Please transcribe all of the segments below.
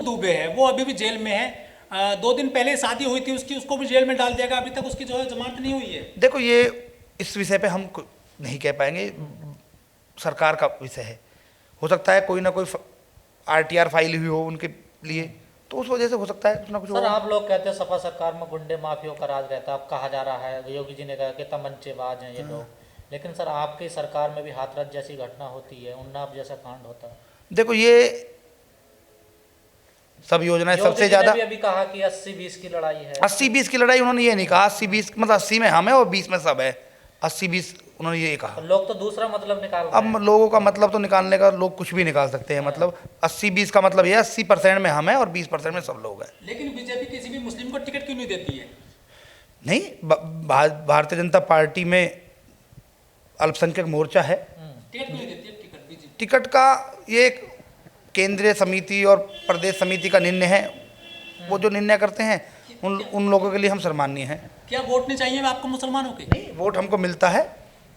दुबे है वो अभी भी जेल में है। 2 दिन पहले शादी हुई थी उसकी, उसको भी जेल में डाल दिया गया, अभी तक उसकी जो है जमानत नहीं हुई है। देखो ये इस विषय पे हम नहीं कह पाएंगे, सरकार का विषय है। हो सकता है कोई ना कोई आरटीआर फाइल हुई हो उनके लिए, तो उस वजह से हो सकता है कुछ ना कुछ। सर आप लोग कहते हैं सपा सरकार में गुंडे माफियों का राज रहता है, अब कहा जा रहा है, योगी जी ने कहा कि तमंचेबाज हैं ये लोग, लेकिन सर आपकी सरकार में भी हाथरस जैसी घटना होती है, उन्नाव जैसा कांड होता है। देखो ये सब योजनाएं सबसे ज्यादा अभी कहा कि 80-20 की लड़ाई है। 80-20 की लड़ाई उन्होंने ये नहीं कहा, 80-20 मतलब 80 में हम है और 20 में सब है, 80-20 उन्होंने ये कहा। लोग तो दूसरा मतलब निकाल रहे हैं। अब लोगों का मतलब तो निकालने का लोग कुछ भी निकाल सकते हैं, मतलब 80-20 का मतलब ये 80% में हम है और 20% में सब लोग हैं। लेकिन बीजेपी किसी भी मुस्लिम को टिकट क्यों नहीं देती है? नहीं, भारतीय जनता पार्टी में अल्पसंख्यक मोर्चा है, टिकट क्यों नहीं देती है? टिकट बीजेपी टिकट का ये केंद्रीय समिति और प्रदेश समिति का निर्णय है, वो जो निर्णय करते हैं उन लोगों के लिए हम सम्मानीय हैं। क्या वोट नहीं चाहिए आपको मुसलमानों के? नहीं, वोट हमको मिलता है,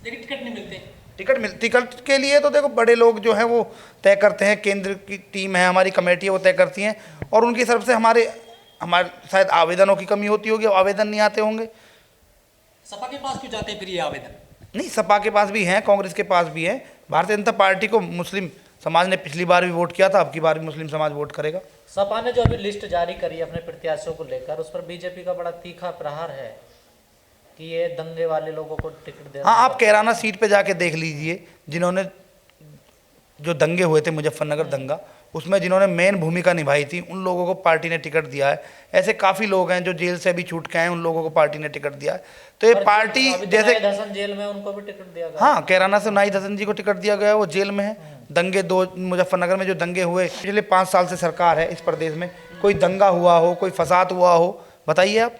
लेकिन टिकट नहीं मिलते। टिकट के लिए तो देखो बड़े लोग जो हैं वो तय करते हैं, केंद्र की टीम है, हमारी कमेटी है, वो तय करती हैं, और उनकी तरफ से हमारे शायद आवेदनों की कमी होती होगी, आवेदन नहीं आते होंगे। सपा के पास क्यों जाते हैं फिर ये आवेदन? नहीं, सपा के पास भी हैं, कांग्रेस के पास भी है। भारतीय जनता पार्टी को मुस्लिम समाज ने पिछली बार भी वोट किया था, अब की बार भी मुस्लिम समाज वोट करेगा। सपा ने जो अभी लिस्ट जारी करी है अपने प्रत्याशियों को लेकर, उस पर बीजेपी का बड़ा तीखा प्रहार है कि ये दंगे वाले लोगों को टिकट दे। हाँ, आप कैराना सीट पे जाके देख लीजिए, जिन्होंने जो दंगे हुए थे, मुजफ्फरनगर दंगा, उसमें जिन्होंने मेन भूमिका निभाई थी, उन लोगों को पार्टी ने टिकट दिया है। ऐसे काफ़ी लोग हैं जो जेल से अभी छूट के आए, उन लोगों को पार्टी ने टिकट दिया है। तो ये पार्टी जैसे हसन जेल में, उनको भी टिकट दिया गया। हाँ, कैराना से नाहिद हसन जी को टिकट दिया गया है, वो जेल में है। दंगे 2 मुजफ्फरनगर में जो दंगे हुए, पिछले 5 साल से सरकार है इस प्रदेश में, कोई दंगा हुआ हो, कोई फसाद हुआ हो, बताइए आप।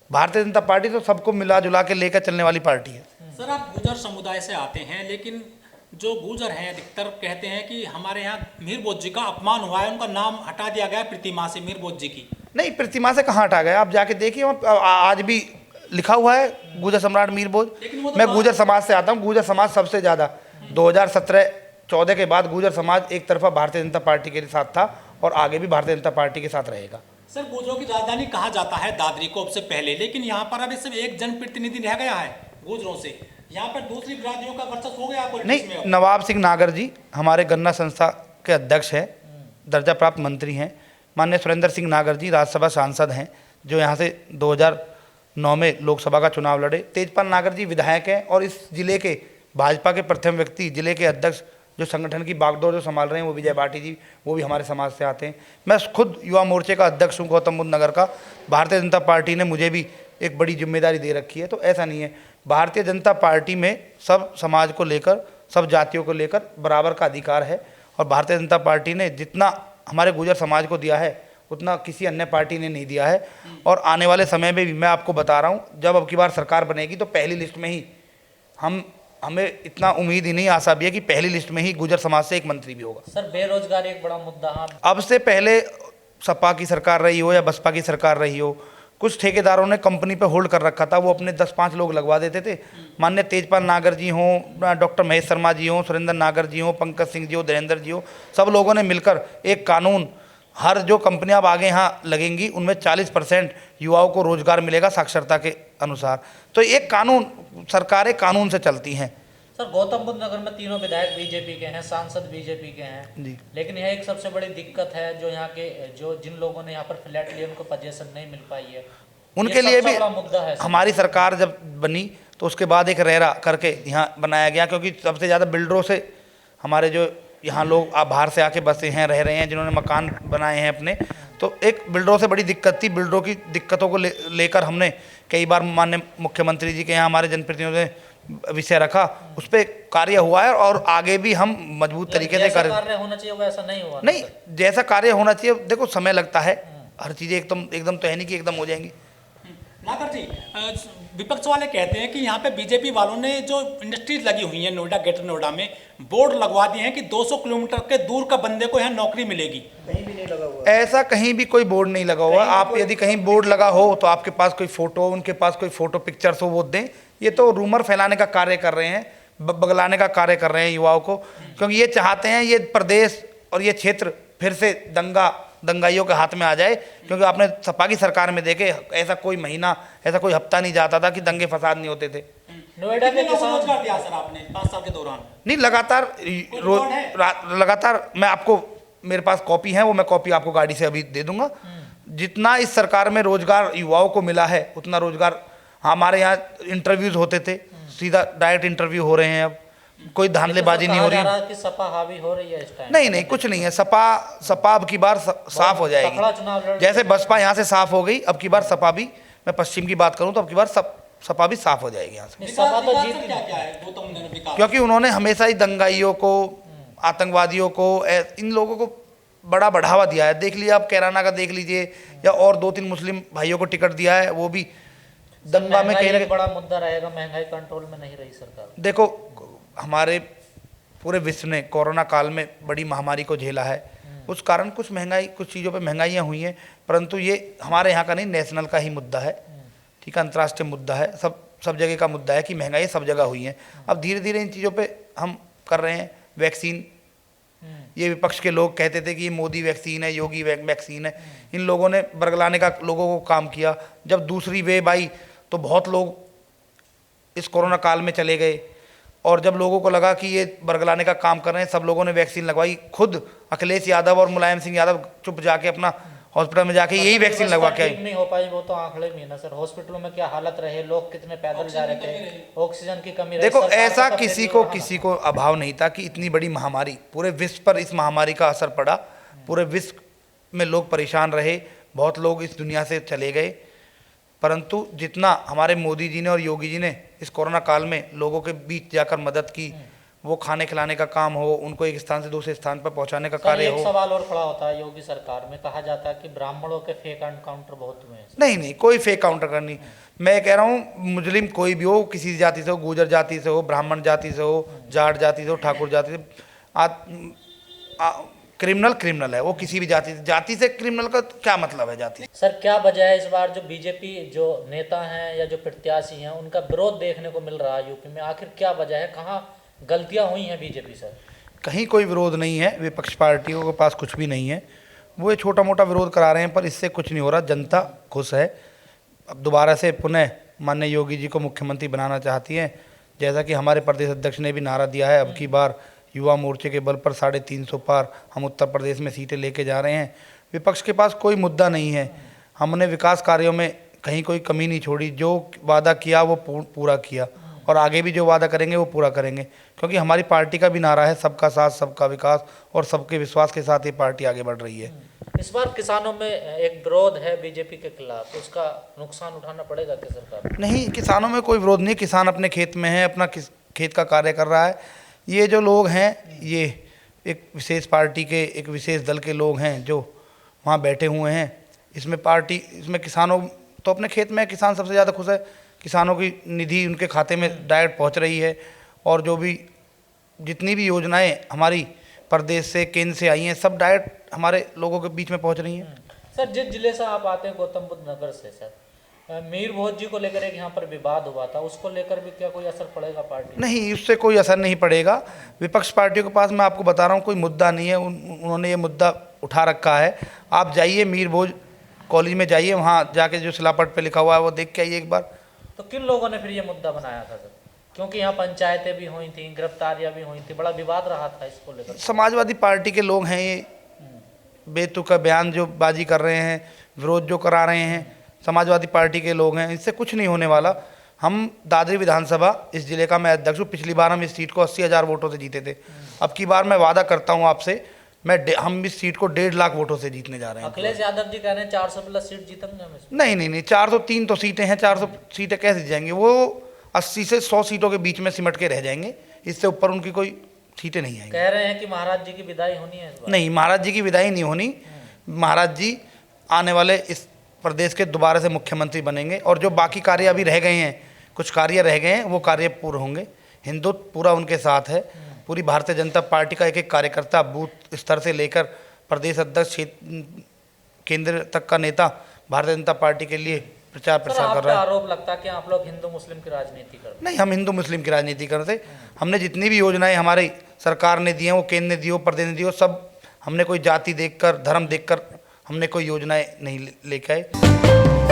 भारतीय जनता पार्टी तो सबको मिला जुला के लेकर चलने वाली पार्टी है। सर आप गुर्जर समुदाय से आते हैं, लेकिन जो गुर्जर हैं अधिकतर कहते हैं कि हमारे यहाँ मीर बोझ जी का अपमान हुआ है, उनका नाम हटा दिया गया है प्रतिमा से, मीर बोझ जी की। नहीं, प्रतिमा से कहाँ हटा गया, आप जाके देखिए, आज भी लिखा हुआ है गुर्जर सम्राट मीर बोझ। मैं गुर्जर समाज से आता हूँ, गुर्जर समाज सबसे ज़्यादा 2017-14 के बाद गुर्जर समाज एक तरफा भारतीय जनता पार्टी के साथ था और आगे भी भारतीय जनता पार्टी के साथ रहेगा। सर गुर्जरों की राजधानी कहा जाता है दादरी को अब से पहले, लेकिन यहाँ पर अभी सिर्फ एक जनप्रतिनिधि रह गया है गुर्जरों से, यहाँ पर दूसरी बिरादरियों का वर्चस्व हो गया पॉलिटिक्स में। नवाब सिंह नागर जी हमारे गन्ना संस्था के अध्यक्ष हैं, दर्जा प्राप्त मंत्री हैं। माननीय सुरेंद्र सिंह नागर जी राज्यसभा सांसद हैं, जो यहाँ से 2009 में लोकसभा का चुनाव लड़े। तेजपाल नागर जी विधायक हैं और इस जिले के भाजपा के प्रथम व्यक्ति, जिले के अध्यक्ष, जो संगठन की बागडोर जो संभाल रहे हैं, वो विजय बाटी जी, वो भी हमारे समाज से आते हैं। मैं खुद युवा मोर्चे का अध्यक्ष हूँ गौतम बुद्ध नगर का। भारतीय जनता पार्टी ने मुझे भी एक बड़ी जिम्मेदारी दे रखी है, तो ऐसा नहीं है। भारतीय जनता पार्टी में सब समाज को लेकर, सब जातियों को लेकर बराबर का अधिकार है, और भारतीय जनता पार्टी ने जितना हमारे गुर्जर समाज को दिया है उतना किसी अन्य पार्टी ने नहीं दिया है। और आने वाले समय में भी मैं आपको बता रहा हूँ, जब अब की बार सरकार बनेगी तो पहली लिस्ट में ही हमें इतना उम्मीद ही नहीं, आशा भी है कि पहली लिस्ट में ही गुर्जर समाज से एक मंत्री भी होगा। सर बेरोजगारी एक बड़ा मुद्दा है। अब से पहले सपा की सरकार रही हो या बसपा की सरकार रही हो, कुछ ठेकेदारों ने कंपनी पे होल्ड कर रखा था, वो अपने 10-5 लोग लगवा देते थे। माननीय तेजपाल नागर जी हों, डॉक्टर महेश शर्मा जी हों, सुरेंद्र नागर जी हों, पंकज सिंह जी हो, धीरेन्द्र जी हो, सब लोगों ने मिलकर एक कानून, हर जो कंपनियां अब आगे यहाँ लगेंगी उनमें 40% युवाओं को रोजगार मिलेगा साक्षरता के अनुसार। तो एक कानून, सरकारें कानून से चलती हैं। सर गौतम बुद्ध नगर में तीनों विधायक बीजेपी के हैं, सांसद बीजेपी के हैं जी, लेकिन यह एक सबसे बड़ी दिक्कत है, जो यहाँ के जिन लोगों ने यहाँ पर फ्लैट लिए उनको पोजीशन नहीं मिल पाई है, उनके लिए भी मुद्दा है। हमारी सरकार जब बनी तो उसके बाद एक रेरा करके यहाँ बनाया गया, क्योंकि सबसे ज़्यादा बिल्डरों से हमारे जो यहाँ लोग आप बाहर से आके बसे हैं, रह रहे हैं, जिन्होंने मकान बनाए हैं अपने, तो एक बिल्डरों से बड़ी दिक्कत थी। बिल्डरों की दिक्कतों को लेकर हमने कई बार माननीय मुख्यमंत्री जी के यहाँ हमारे जनप्रतिनिधियों ने विषय रखा, उस पर कार्य हुआ है और आगे भी हम मजबूत तरीके से कार्य होना चाहिए वैसा नहीं हुआ। नहीं, जैसा कार्य होना चाहिए, देखो समय लगता है, हर चीज़ें एकदम तो है नहीं कि एकदम हो जाएंगी। नागर जी, विपक्ष वाले कहते हैं कि यहाँ पे बीजेपी वालों ने जो इंडस्ट्रीज लगी हुई हैं नोएडा, ग्रेटर नोएडा में बोर्ड लगवा दिए हैं कि 200 किलोमीटर के दूर का बंदे को यहाँ नौकरी मिलेगी। कहीं भी नहीं लगा हुआ, ऐसा कहीं भी कोई बोर्ड नहीं लगा हुआ। आप यदि कहीं बोर्ड लगा हो तो आपके पास कोई फोटो, उनके पास कोई फोटो पिक्चर्स हो वो दें। ये तो रूमर फैलाने का कार्य कर रहे हैं, बगलाने का कार्य कर रहे हैं युवाओं को, क्योंकि ये चाहते हैं ये प्रदेश और ये क्षेत्र फिर से दंगाइयों के हाथ में आ जाए, क्योंकि आपने सपा की सरकार में देखे ऐसा कोई महीना, ऐसा कोई हफ्ता नहीं जाता था कि दंगे फसाद नहीं होते थे। नोएडा कितने में लोगों को किसान रोजगार दिया सर आपने 5 साल के दौरान? नहीं, लगातार रिकॉर्ड है? लगातार मैं आपको, मेरे पास कॉपी है, वो मैं कॉपी आपको गाड़ी से अभी दे दूंगा। जितना इस सरकार में रोजगार युवाओं को मिला है उतना रोजगार हमारे यहाँ इंटरव्यूज होते थे, सीधा डायरेक्ट इंटरव्यू हो रहे हैं। अब कोई धांधलेबाजी नहीं हो रही है। कि सपा हावी हो रही है इस टाइम? नहीं, कुछ नहीं है। सपा अब की बार साफ हो तगड़ा जाएगी। चुनाव लड़ जैसे बसपा यहाँ से साफ हो गई, अब की बार सपा भी, मैं पश्चिम की बात करूँ तो अब की बार सपा भी साफ हो जाएगी यहाँ से। सपा तो विकास जीत सर क्या है गौतम ने विकास? क्योंकि उन्होंने हमेशा ही दंगाइयों को, आतंकवादियों को, इन लोगों को बड़ा बढ़ावा दिया है। देख लीजिए आप, कैराना का देख लीजिए, या और 2-3 मुस्लिम भाइयों को टिकट दिया है, वो भी दंगा में कहीं ना महंगाई बड़ा मुद्दा रहेगा। महंगाई कंट्रोल में नहीं रही सरकार। देखो, हमारे पूरे विश्व ने कोरोना काल में बड़ी महामारी को झेला है, उस कारण कुछ महंगाई, कुछ चीज़ों पे महंगाइयाँ हुई हैं, परंतु ये हमारे यहाँ का नहीं, नेशनल का ही मुद्दा है, ठीक है, अंतर्राष्ट्रीय मुद्दा है, सब जगह का मुद्दा है कि महंगाई सब जगह हुई है। अब धीरे धीरे इन चीज़ों पे हम कर रहे हैं। वैक्सीन, ये विपक्ष के लोग कहते थे कि ये मोदी वैक्सीन है, योगी वैक्सीन है, इन लोगों ने बरगलाने का लोगों को काम किया। जब दूसरी वेव आई तो बहुत लोग इस कोरोना काल में चले गए, और जब लोगों को लगा कि ये बरगलाने का काम कर रहे हैं, सब लोगों ने वैक्सीन लगवाई। खुद अखिलेश यादव और मुलायम सिंह यादव चुप जाके अपना हॉस्पिटल में जाके यही वैक्सीन लगवा के ठीक आई। नहीं हो पाई, वो तो आंकड़े में ना सर। हॉस्पिटलों में क्या हालत रहे, लोग कितने पैदल जा रहे थे, ऑक्सीजन की कमी रही। देखो, सरकार ऐसा का किसी को अभाव नहीं था कि इतनी बड़ी महामारी, पूरे विश्व पर इस महामारी का असर पड़ा, पूरे विश्व में लोग परेशान रहे, बहुत लोग इस दुनिया से चले गए, परंतु जितना हमारे मोदी जी ने और योगी जी ने इस कोरोना काल में लोगों के बीच जाकर मदद की, वो खाने खिलाने का काम हो, उनको एक स्थान से दूसरे स्थान पर पहुंचाने का कार्य एक हो। सवाल और खड़ा होता है, योगी सरकार में कहा जाता है कि ब्राह्मणों के फेक एनकाउंटर बहुत हुए हैं। नहीं, कोई फेक काउंटर करनी। मैं कह रहा हूँ, मुस्लिम कोई भी हो, किसी जाति से हो, गुर्जर जाति से हो, ब्राह्मण जाति से हो, जाट जाति से हो, ठाकुर जाति से, क्रिमिनल है वो, किसी भी जाति से क्रिमिनल का क्या मतलब है जाति? सर क्या वजह है इस बार जो बीजेपी जो नेता हैं या जो प्रत्याशी हैं उनका विरोध देखने को मिल रहा है यूपी में? आखिर क्या वजह है, कहाँ गलतियां हुई हैं बीजेपी सर? कहीं कोई विरोध नहीं है, विपक्ष पार्टियों के पास कुछ भी नहीं है, वो ये छोटा मोटा विरोध करा रहे हैं, पर इससे कुछ नहीं हो रहा। जनता खुश है। अब दोबारा से पुनः माननीय योगी जी को मुख्यमंत्री बनाना चाहती है, जैसा कि हमारे प्रदेश अध्यक्ष ने भी नारा दिया है, अब की बार युवा मोर्चे के बल पर 350 पार हम उत्तर प्रदेश में सीटें लेके जा रहे हैं। विपक्ष के पास कोई मुद्दा नहीं है। हमने विकास कार्यों में कहीं कोई कमी नहीं छोड़ी, जो वादा किया वो पूरा किया, और आगे भी जो वादा करेंगे वो पूरा करेंगे, क्योंकि हमारी पार्टी का भी नारा है सबका साथ सबका विकास, और सबके विश्वास के साथ ये पार्टी आगे बढ़ रही है। इस बार किसानों में एक विरोध है बीजेपी के खिलाफ, उसका नुकसान उठाना पड़ेगा क्या सरकार? नहीं, किसानों में कोई विरोध नहीं। किसान अपने खेत में है, अपना खेत का कार्य कर रहा है। ये जो लोग हैं, ये एक विशेष पार्टी के, एक विशेष दल के लोग हैं जो वहाँ बैठे हुए हैं। इसमें किसानों तो अपने खेत में, किसान सबसे ज़्यादा खुश है। किसानों की निधि उनके खाते में डायरेक्ट पहुँच रही है, और जो भी जितनी भी योजनाएं हमारी प्रदेश से, केंद्र से आई हैं, सब डायरेक्ट हमारे लोगों के बीच में पहुँच रही हैं। सर जिस जिले से आप आते हैं, गौतम बुद्ध नगर से, सर मीर भोज जी को लेकर एक यहाँ पर विवाद हुआ था, उसको लेकर भी क्या कोई असर पड़ेगा पार्टी? नहीं, उससे कोई असर नहीं पड़ेगा। विपक्ष पार्टियों के पास, मैं आपको बता रहा हूँ, कोई मुद्दा नहीं है। उन्होंने ये मुद्दा उठा रखा है। आप जाइए मीर भोज कॉलेज में जाइए, वहाँ जाके जो शिलापट पे लिखा हुआ है वो देख के आइए एक बार। तो किन लोगों ने फिर ये मुद्दा बनाया था सर? क्योंकि यहाँ पंचायतें भी हुई थी, गिरफ्तारियां भी हुई थी, बड़ा विवाद रहा था इसको लेकर। समाजवादी पार्टी के लोग हैं ये, बेतुका बयान जो बाजी कर रहे हैं, विरोध जो करा रहे हैं, समाजवादी पार्टी के लोग हैं। इससे कुछ नहीं होने वाला। हम दादरी विधानसभा, इस जिले का मैं अध्यक्ष हूँ। पिछली बार हम इस सीट को 80,000 वोटों से जीते थे। अब की बार मैं वादा करता हूँ आपसे, हम इस सीट को 1.5 लाख वोटों से जीतने जा रहे हैं। अखिलेश यादव जी कह रहे हैं 400 प्लस सीट जीतेंगे हम इसमें। नहीं, 403 तो सीटें हैं, 400 सीटें कैसे जीत जाएंगे? वो 80 से 100 सीटों के बीच में सिमट के रह जाएंगे, इससे ऊपर उनकी कोई सीटें नहीं आएंगी। कह रहे हैं कि महाराज जी की विदाई होनी है इस बार। नहीं, महाराज जी की विदाई नहीं होनी। महाराज जी आने वाले इस प्रदेश के दोबारा से मुख्यमंत्री बनेंगे, और जो बाकी कार्य अभी रह गए हैं, कुछ कार्य रह गए हैं, वो कार्य पूर्ण होंगे। हिंदुत्व पूरा उनके साथ है। पूरी भारतीय जनता पार्टी का एक एक कार्यकर्ता, बूथ स्तर से लेकर प्रदेश अध्यक्ष, केंद्र तक का नेता भारतीय जनता पार्टी के लिए प्रचार प्रसार कर रहा है। आरोप लगता है कि आप लोग हिंदू मुस्लिम की राजनीति करते हैं। नहीं, हम हिंदू मुस्लिम की राजनीति करते। हमने जितनी भी योजनाएं हमारी सरकार ने दी हैं, वो केंद्र ने दी हो, प्रदेश ने दी हो, सब हमने कोई जाति देखकर, धर्म देखकर हमने कोई योजनाएं नहीं लेके आए।